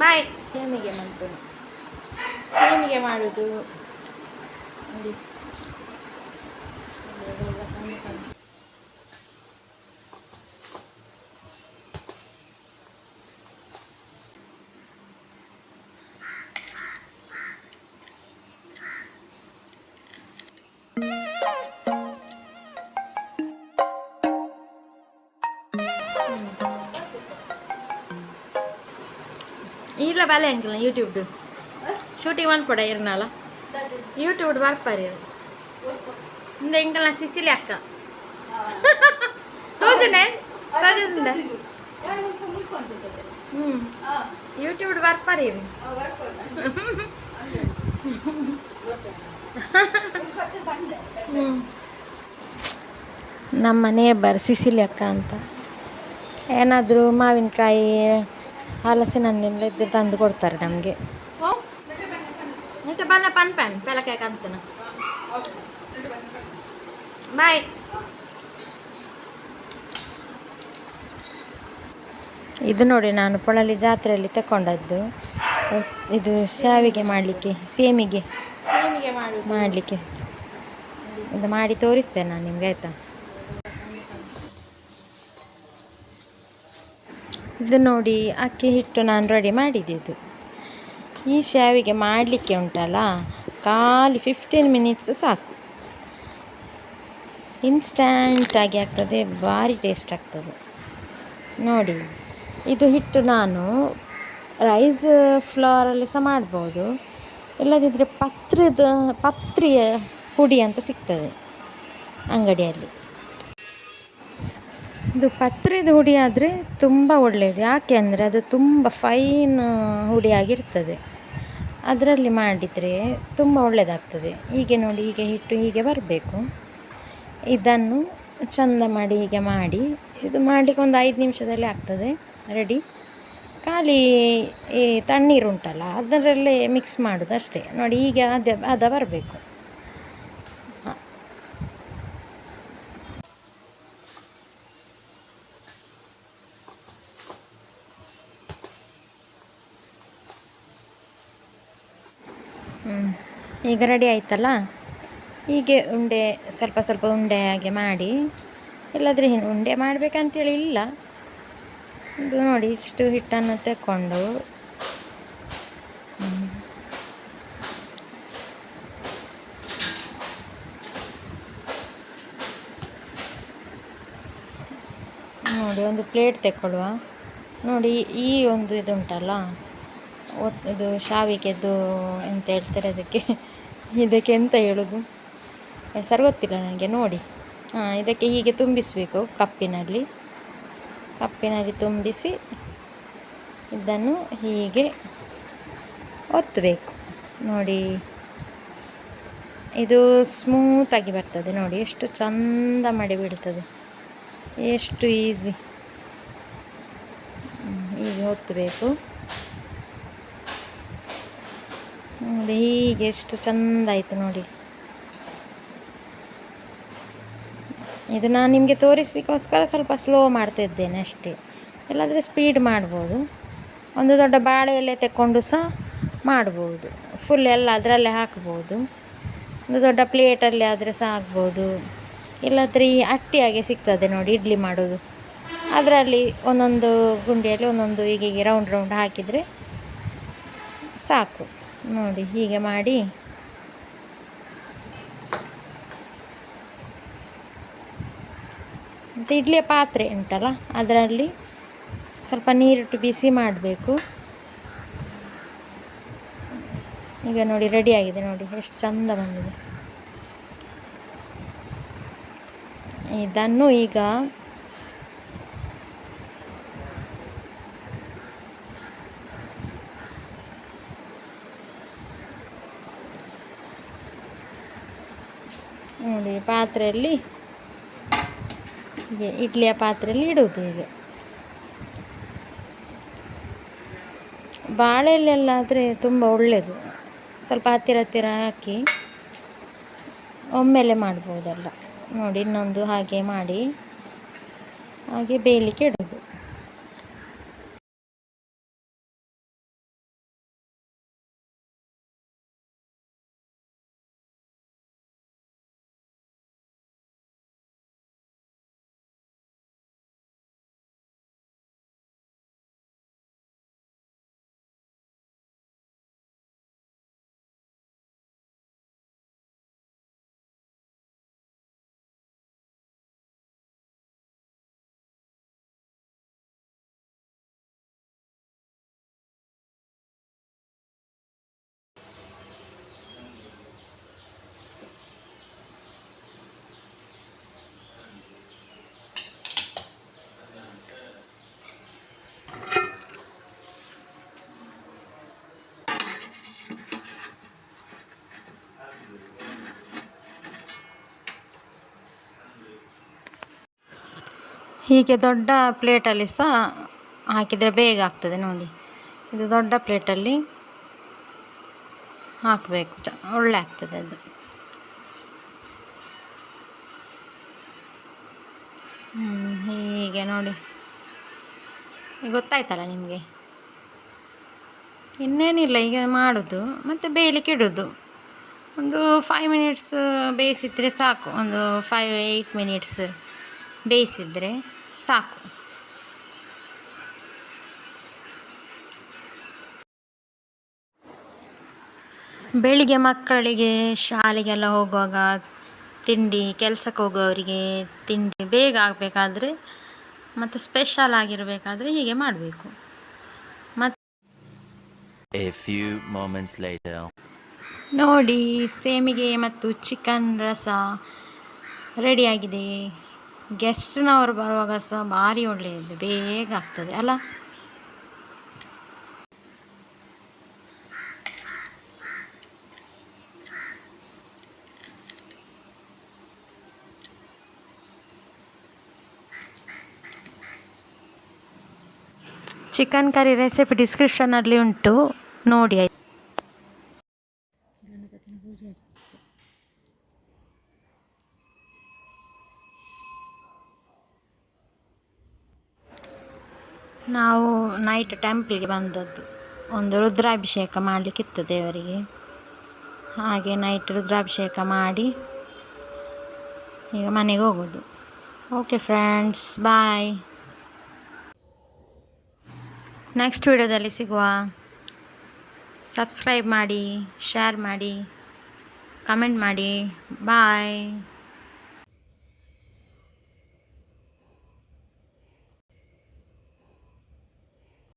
ಬಾಯ್. ಸೇಮಿಗೆ ಮಾಡ್ತೇನೆ, ಸೇಮಿಗೆ ಮಾಡೋದು ನೋಡಿ. ಇಲ್ಲ ಬಾಲೆ ಅಂಕಲ್ ಯೂಟ್ಯೂಬ್ ಶೂಟಿಂಗ್ ಮಾಡ್ಕೊಡ ಇರ್ನಲ್ಲ ಯೂಟ್ಯೂಬ್ ಬರ್ಪಾರಿ ಇಂದ ಎಂಕಲ್ನ ಸಿಸಿಲಿ ಅಕ್ಕ ತೋಜುಂಡೆ ತೋಜುಂಡೆ ಯೂಟ್ಯೂಬ್ ಬರ್ಪಾರಿ ನಮ್ಮ ನೇಬರ್ ಸಿಸಿಲಿ ಅಕ್ಕ ಅಂತ ಏನಾದರೂ ಮಾವಿನಕಾಯಿ ಹಲಸಿನ ಹಣ್ಣೆಲ್ಲ ಇದ್ದು ತಂದು ಕೊಡ್ತಾರೆ ನಮಗೆ. ಬನ್ನ ಪನ್ ಪ್ಯಾನ್ ಪೆಲಕಾಯಿ ಕಂತನ ಬಾಯ್. ಇದು ನೋಡಿ ನಾನು ಪೊಳಲಿ ಜಾತ್ರೆಯಲ್ಲಿ ತಗೊಂಡದ್ದು. ಇದು ಶಾವಿಗೆ ಮಾಡಲಿಕ್ಕೆ ಸೇಮಿಗೆ ಮಾಡಲಿಕ್ಕೆ ಇದು ಮಾಡಿ ತೋರಿಸ್ತೇನೆ ನಾನು ನಿಮ್ಗೆ, ಆಯಿತಾ. ಇದು ನೋಡಿ ಅಕ್ಕಿ ಹಿಟ್ಟು ನಾನು ರೆಡಿ ಮಾಡಿದ್ದು. ಈ ಶಾವಿಗೆ ಮಾಡಲಿಕ್ಕೆ ಉಂಟಲ್ಲ ಖಾಲಿ 15 ಮಿನಿಟ್ಸ್ ಸಾಕು, ಇನ್ಸ್ಟಂಟಾಗಿ ಆಗ್ತದೆ, ಭಾರಿ ಟೇಸ್ಟ್ ಆಗ್ತದೆ ನೋಡಿ. ಇದು ಹಿಟ್ಟು ನಾನು ರೈಸ್ ಫ್ಲೋರಲ್ಲಿ ಸಹ ಮಾಡ್ಬೋದು, ಇಲ್ಲದಿದ್ದರೆ ಪತ್ರಿಯ ಪುಡಿ ಅಂತ ಸಿಗ್ತದೆ ಅಂಗಡಿಯಲ್ಲಿ. ಇದು ಪತ್ರದ ಹುಡಿ ಆದರೆ ತುಂಬ ಒಳ್ಳೆಯದು, ಯಾಕೆ ಅಂದರೆ ಅದು ತುಂಬ ಫೈನ್ ಹುಡಿಯಾಗಿರ್ತದೆ. ಅದರಲ್ಲಿ ಮಾಡಿದರೆ ತುಂಬ ಒಳ್ಳೆಯದಾಗ್ತದೆ. ಹೀಗೆ ನೋಡಿ, ಹೀಗೆ ಹಿಟ್ಟು ಹೀಗೆ ಬರಬೇಕು. ಇದನ್ನು ಚೆಂದ ಮಾಡಿ ಹೀಗೆ ಮಾಡಿ, ಇದು ಮಾಡಲಿಕ್ಕೆ ಒಂದು 5 ನಿಮಿಷದಲ್ಲಿ ಆಗ್ತದೆ ರೆಡಿ. ಖಾಲಿ ಈ ತಣ್ಣೀರು ಉಂಟಲ್ಲ ಅದರಲ್ಲೇ ಮಿಕ್ಸ್ ಮಾಡೋದು ಅಷ್ಟೇ ನೋಡಿ. ಹೀಗೆ ಅದ ಬರಬೇಕು. ಈಗ ರೆಡಿ ಆಯ್ತಲ್ಲ. ಹೀಗೆ ಉಂಡೆ ಸ್ವಲ್ಪ ಸ್ವಲ್ಪ ಉಂಡೆ ಹಾಗೆ ಮಾಡಿ, ಇಲ್ಲಾದರೆ ಉಂಡೆ ಮಾಡಬೇಕಂತೇಳಿ ಇಲ್ಲ. ಇದು ನೋಡಿ ಇಷ್ಟು ಹಿಟ್ಟನ್ನು ತಗೊಂಡು ನೋಡಿ ಒಂದು ಪ್ಲೇಟ್ ತಗೊಳ್ಳುವ. ನೋಡಿ ಈ ಒಂದು ಇದುಂಟಲ್ಲ, ಇದು ಶಾವಿಗೆದು ಎಂತ ಹೇಳ್ತಾರೆ ಇದಕ್ಕೆ ಎಂತ ಹೇಳೋದು ಹೆಸರು ಗೊತ್ತಿಲ್ಲ ನನಗೆ. ನೋಡಿ ಇದಕ್ಕೆ ಹೀಗೆ ತುಂಬಿಸಬೇಕು, ಕಪ್ಪಿನಲ್ಲಿ ತುಂಬಿಸಿ ಇದನ್ನು ಹೀಗೆ ಒತ್ತಬೇಕು ನೋಡಿ. ಇದು ಸ್ಮೂತಾಗಿ ಬರ್ತದೆ ನೋಡಿ, ಎಷ್ಟು ಚಂದ ಮಾಡಿ ಬಿಡ್ತದೆ, ಎಷ್ಟು ಈಸಿ. ಹೀಗೆ ಒತ್ತಬೇಕು ನೋಡಿ, ಹೀಗೆ ಎಷ್ಟು ಚಂದ ಆಯಿತು ನೋಡಿ. ಇದು ನಾನು ನಿಮಗೆ ತೋರಿಸಲಿಕ್ಕೋಸ್ಕರ ಸ್ವಲ್ಪ ಸ್ಲೋ ಮಾಡ್ತಿದ್ದೇನೆ ಅಷ್ಟೇ, ಇಲ್ಲಾಂದರೆ ಸ್ಪೀಡ್ ಮಾಡ್ಬೋದು. ಒಂದು ದೊಡ್ಡ ಬಾಳೆ ಎಲೆ ತಗೊಂಡು ಸಹ ಮಾಡ್ಬೋದು, ಫುಲ್ ಎಲ್ಲ ಅದರಲ್ಲೇ ಹಾಕ್ಬೋದು. ಒಂದು ದೊಡ್ಡ ಪ್ಲೇಟಲ್ಲಿ ಆದರೆ ಸಹ ಆಗ್ಬೋದು, ಇಲ್ಲಾಂದರೆ ಈ ಅಟ್ಟಿಯಾಗೆ ಸಿಗ್ತದೆ ನೋಡಿ ಇಡ್ಲಿ ಮಾಡೋದು, ಅದರಲ್ಲಿ ಒಂದೊಂದು ಗುಂಡಿಯಲ್ಲಿ ಒಂದೊಂದು ಹೀಗೆ ರೌಂಡ್ ರೌಂಡ್ ಹಾಕಿದರೆ ಸಾಕು ನೋಡಿ. ಹೀಗೆ ಮಾಡಿ ಮತ್ತು ಇಡ್ಲಿಯ ಪಾತ್ರೆ ಉಂಟಲ್ಲ ಅದರಲ್ಲಿ ಸ್ವಲ್ಪ ನೀರಿಟ್ಟು ಬಿಸಿ ಮಾಡಬೇಕು. ಈಗ ನೋಡಿ ರೆಡಿ ಆಗಿದೆ ನೋಡಿ, ಎಷ್ಟು ಚಂದ ಬಂದಿದೆ. ಇದನ್ನು ಈಗ ನೋಡಿ ಪಾತ್ರೆಯಲ್ಲಿ ಹೀಗೆ ಇಡ್ಲಿಯ ಪಾತ್ರೆಯಲ್ಲಿ ಇಡುವುದು. ಹೀಗೆ ಬಾಳೆಲೆಲ್ಲಾದರೆ ತುಂಬ ಒಳ್ಳೆಯದು, ಸ್ವಲ್ಪ ಹತ್ತಿರ ಹತ್ತಿರ ಹಾಕಿ ಒಮ್ಮೆಲೆ ಮಾಡ್ಬೋದಲ್ಲ ನೋಡಿ. ಇನ್ನೊಂದು ಹಾಗೆ ಮಾಡಿ ಹಾಗೆ ಬೇಯಲಿಕ್ಕೆ ಇಡೋದು. ಹೀಗೆ ದೊಡ್ಡ ಪ್ಲೇಟಲ್ಲಿ ಸಹ ಹಾಕಿದರೆ ಬೇಗ ಆಗ್ತದೆ ನೋಡಿ. ಇದು ದೊಡ್ಡ ಪ್ಲೇಟಲ್ಲಿ ಹಾಕಬೇಕು, ಒಳ್ಳೆ ಆಗ್ತದೆ ಅದು. ಹೀಗೆ ನೋಡಿ, ಗೊತ್ತಾಯ್ತಲ್ಲ ನಿಮಗೆ. ಇನ್ನೇನಿಲ್ಲ, ಈಗ ಮಾಡೋದು ಮತ್ತು ಬೇಯಲಿಕ್ಕೆ ಇಡೋದು. ಒಂದು 5 ಮಿನಿಟ್ಸ್ ಬೇಯಿಸಿದರೆ ಸಾಕು. ಒಂದು 5-8 ಮಿನಿಟ್ಸ್ ಬೇಯಿಸಿದರೆ ಸಾಕು. ಬೆಳಿಗ್ಗೆ ಮಕ್ಕಳಿಗೆ ಶಾಲೆಗೆಲ್ಲ ಹೋಗುವಾಗ ತಿಂಡಿ, ಕೆಲಸಕ್ಕೆ ಹೋಗುವವರಿಗೆ ತಿಂಡಿ ಬೇಗ ಆಗಬೇಕಾದ್ರೆ ಮತ್ತು ಸ್ಪೆಷಲ್ ಆಗಿರಬೇಕಾದ್ರೆ ಹೀಗೆ ಮಾಡಬೇಕು. ಮತ್ತು A few moments later. ನೋಡಿ, ಸೇಮಿಗೆ ಮತ್ತು ಚಿಕನ್ ರಸ ರೆಡಿಯಾಗಿದೆ. ಗೆಸ್ಟ್ನವರು ಬರುವಾಗ ಸಹ ಭಾರಿ ಒಳ್ಳೆಯದು, ಬೇಗ ಆಗ್ತದೆ ಅಲ್ಲ. ಚಿಕನ್ ಕರಿ ರೆಸಿಪಿ ಡಿಸ್ಕ್ರಿಪ್ಷನಲ್ಲಿ ಉಂಟು, ನೋಡಿ ಆಯ್ತು. ನಾವು ನೈಟ್ ಟೆಂಪಲ್ಗೆ ಬಂದದ್ದು, ಒಂದು ರುದ್ರಾಭಿಷೇಕ ಮಾಡಲಿಕ್ಕಿತ್ತು ದೇವರಿಗೆ. ಹಾಗೆ ನೈಟ್ ರುದ್ರಾಭಿಷೇಕ ಮಾಡಿ ಈಗ ಮನೆಗೆ ಹೋಗೋದು. ಓಕೆ ಫ್ರೆಂಡ್ಸ್, ಬಾಯ್. ನೆಕ್ಸ್ಟ್ ವಿಡಿಯೋದಲ್ಲಿ ಸಿಗುವ. ಸಬ್ಸ್ಕ್ರೈಬ್ ಮಾಡಿ, ಶೇರ್ ಮಾಡಿ, ಕಮೆಂಟ್ ಮಾಡಿ. ಬಾಯ್.